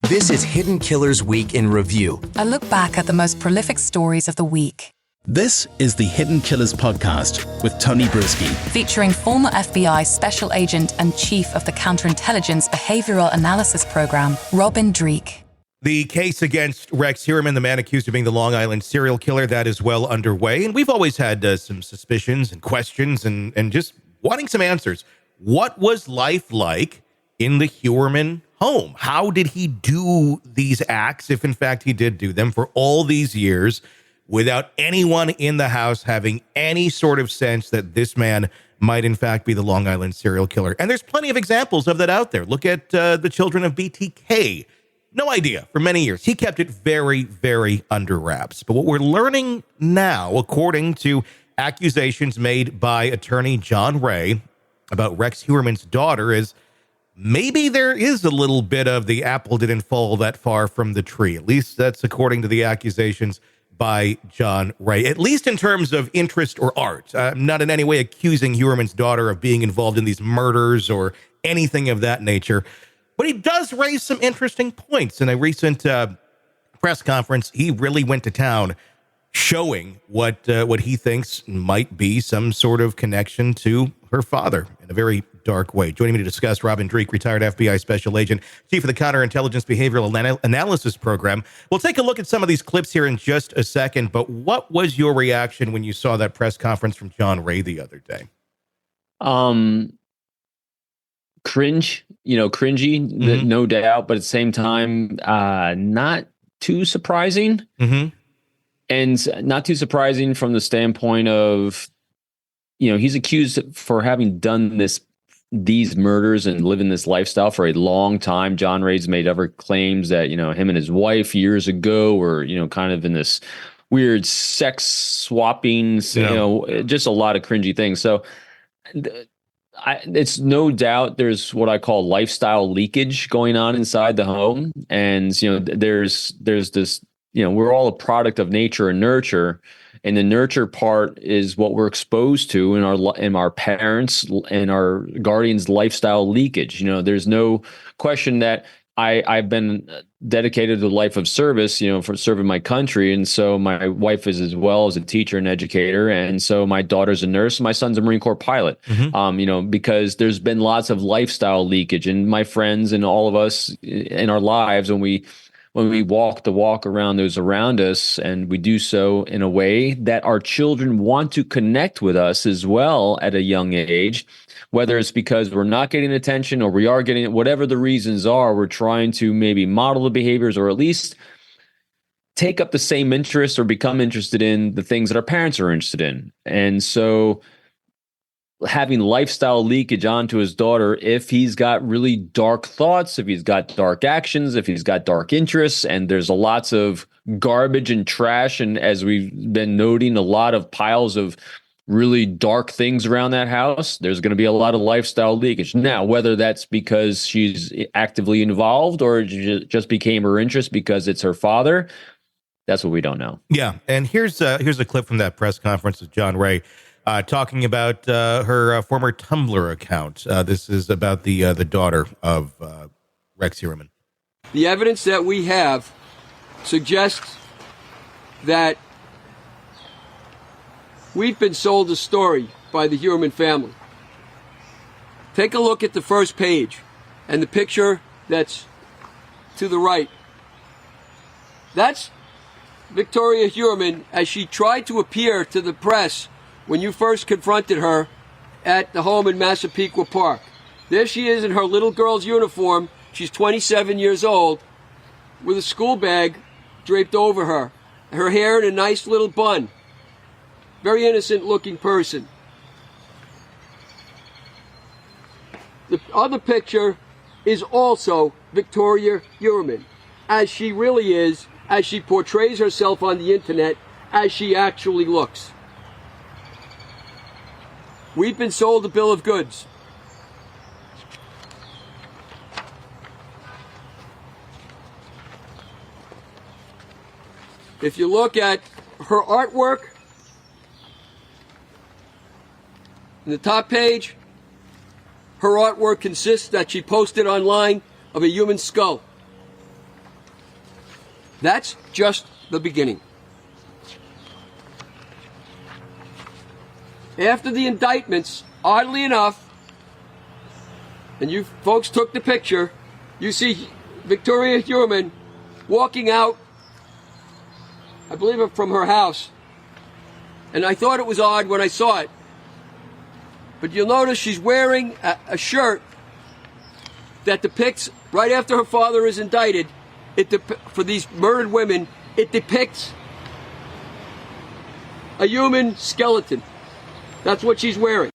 This is Hidden Killers Week in Review. A look back at the most prolific stories of the week. This is the Hidden Killers podcast with Tony Brueski. Featuring former FBI Special Agent and Chief of the Counterintelligence Behavioral Analysis Program, Robin Dreeke. The case against Rex Heuermann, the man accused of being the Long Island serial killer, that is well underway. And we've always had some suspicions and questions and just wanting some answers. What was life like in the Heuermann home? How did he do these acts, if in fact he did do them, for all these years without anyone in the house having any sort of sense that this man might in fact be the Long Island serial killer? And there's plenty of examples of that out there. Look at the children of BTK. No idea for many years. He kept it very, very under wraps. But what we're learning now, according to accusations made by attorney John Ray about Rex Heuermann's daughter, is maybe there is a little bit of the apple didn't fall that far from the tree. At least that's according to the accusations by John Ray, at least in terms of interest or art. I'm not in any way accusing Heuermann's daughter of being involved in these murders or anything of that nature. But he does raise some interesting points. In a recent press conference, he really went to town showing what he thinks might be some sort of connection to her father in a very dark way. Joining me to discuss, Robin Dreeke, retired FBI Special Agent, Chief of the Counterintelligence Behavioral Analysis Program. We'll take a look at some of these clips here in just a second, but what was your reaction when you saw that press conference from John Ray the other day? Cringy, no doubt, but at the same time, not too surprising. Mm-hmm. And not too surprising from the standpoint of, he's accused for having done these murders and living this lifestyle for a long time. John Ray's made other claims that, him and his wife years ago were, kind of in this weird sex swapping, just a lot of cringy things. So it's no doubt there's what I call lifestyle leakage going on inside the home. And, there's this, we're all a product of nature and nurture. And the nurture part is what we're exposed to in our parents and our guardians' lifestyle leakage. There's no question that I've been dedicated to a life of service, for serving my country. And so my wife is as well as a teacher and educator. And so my daughter's a nurse. My son's a Marine Corps pilot, because there's been lots of lifestyle leakage. And my friends and all of us in our lives, when we walk the walk around those around us, and we do so in a way that our children want to connect with us as well at a young age, whether it's because we're not getting attention or we are getting it, whatever the reasons are, we're trying to maybe model the behaviors or at least take up the same interest or become interested in the things that our parents are interested in. And so having lifestyle leakage onto his daughter, if he's got really dark thoughts, if he's got dark actions, if he's got dark interests, and there's lots of garbage and trash, and as we've been noting, a lot of piles of really dark things around that house, there's going to be a lot of lifestyle leakage. Now, whether that's because she's actively involved or just became her interest because it's her father, that's what we don't know. Yeah, and here's a clip from that press conference with John Ray. Talking about her former Tumblr account. This is about the daughter of Rex Heuermann. The evidence that we have suggests that we've been sold a story by the Heuermann family. Take a look at the first page and the picture that's to the right. That's Victoria Heuermann as she tried to appear to the press when you first confronted her at the home in Massapequa Park. There she is in her little girl's uniform. She's 27 years old with a school bag draped over her. Her hair in a nice little bun. Very innocent looking person. The other picture is also Victoria Heuermann, as she really is, as she portrays herself on the internet, as she actually looks. We've been sold a bill of goods. If you look at her artwork, in the top page, her artwork consists that she posted online of a human skull. That's just the beginning. After the indictments, oddly enough, and you folks took the picture, you see Victoria Heuermann walking out, I believe from her house. And I thought it was odd when I saw it. But you'll notice she's wearing a shirt that depicts, right after her father is indicted, for these murdered women, it depicts a human skeleton. That's what she's wearing.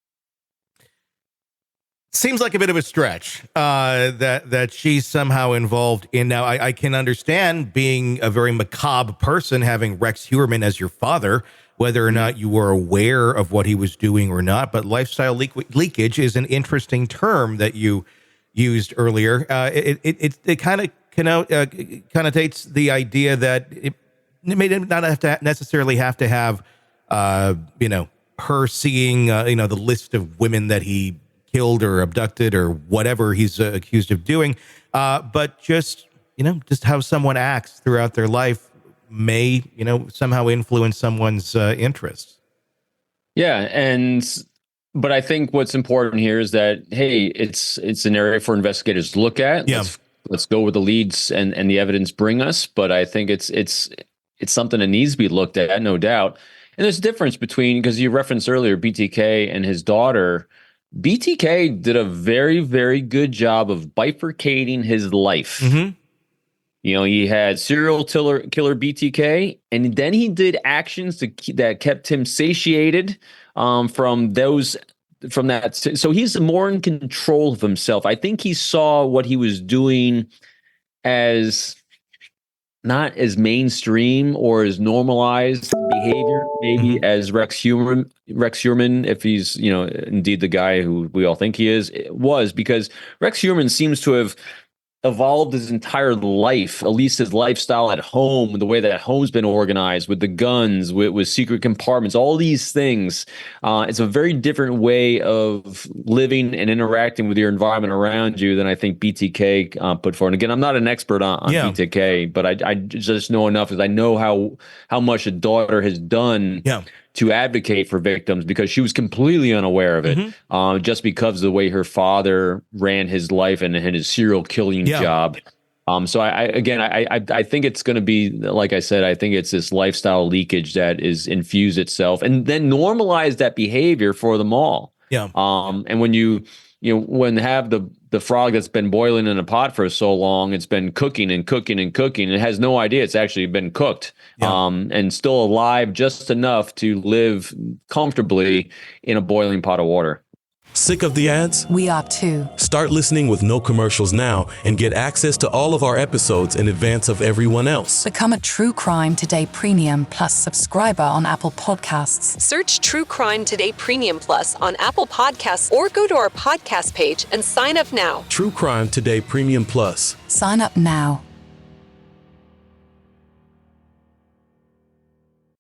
Seems like a bit of a stretch that she's somehow involved in. Now, I can understand being a very macabre person, having Rex Heuermann as your father, whether or not you were aware of what he was doing or not. But lifestyle leakage is an interesting term that you used earlier. It kind of connotates the idea that it may not have to necessarily have to have, her seeing, the list of women that he killed or abducted or whatever he's accused of doing. But just how someone acts throughout their life may, somehow influence someone's interests. Yeah. But I think what's important here is that, hey, it's an area for investigators to look at. Yeah. Let's go where the leads and the evidence bring us. But I think it's something that needs to be looked at, no doubt. And there's a difference between, because you referenced earlier BTK and his daughter. BTK did a very, very good job of bifurcating his life. Mm-hmm. He had serial killer BTK, and then he did actions that kept him satiated from that. So he's more in control of himself. I think he saw what he was doing as not as mainstream or as normalized behavior, maybe as Rex Heuermann, if he's, indeed the guy who we all think he was, because Rex Heuermann seems to have evolved his entire life, at least his lifestyle at home, the way that home's been organized with the guns, with secret compartments, all these things. It's a very different way of living and interacting with your environment around you than I think BTK put forward. And again, I'm not an expert on BTK, but I just know enough because I know how much a daughter has done to advocate for victims, because she was completely unaware of it, just because of the way her father ran his life and his serial killing job. So I think it's going to be, like I said, I think it's this lifestyle leakage that is infused itself and then normalize that behavior for them all. Yeah. And when when they have the frog that's been boiling in a pot for so long, it's been cooking and cooking and cooking, and it has no idea it's actually been cooked, and still alive just enough to live comfortably in a boiling pot of water. Sick of the ads? We are too. Start listening with no commercials now and get access to all of our episodes in advance of everyone else. Become a True Crime Today Premium Plus subscriber on Apple Podcasts. Search True Crime Today Premium Plus on Apple Podcasts or go to our podcast page and sign up now. True Crime Today Premium Plus. Sign up now.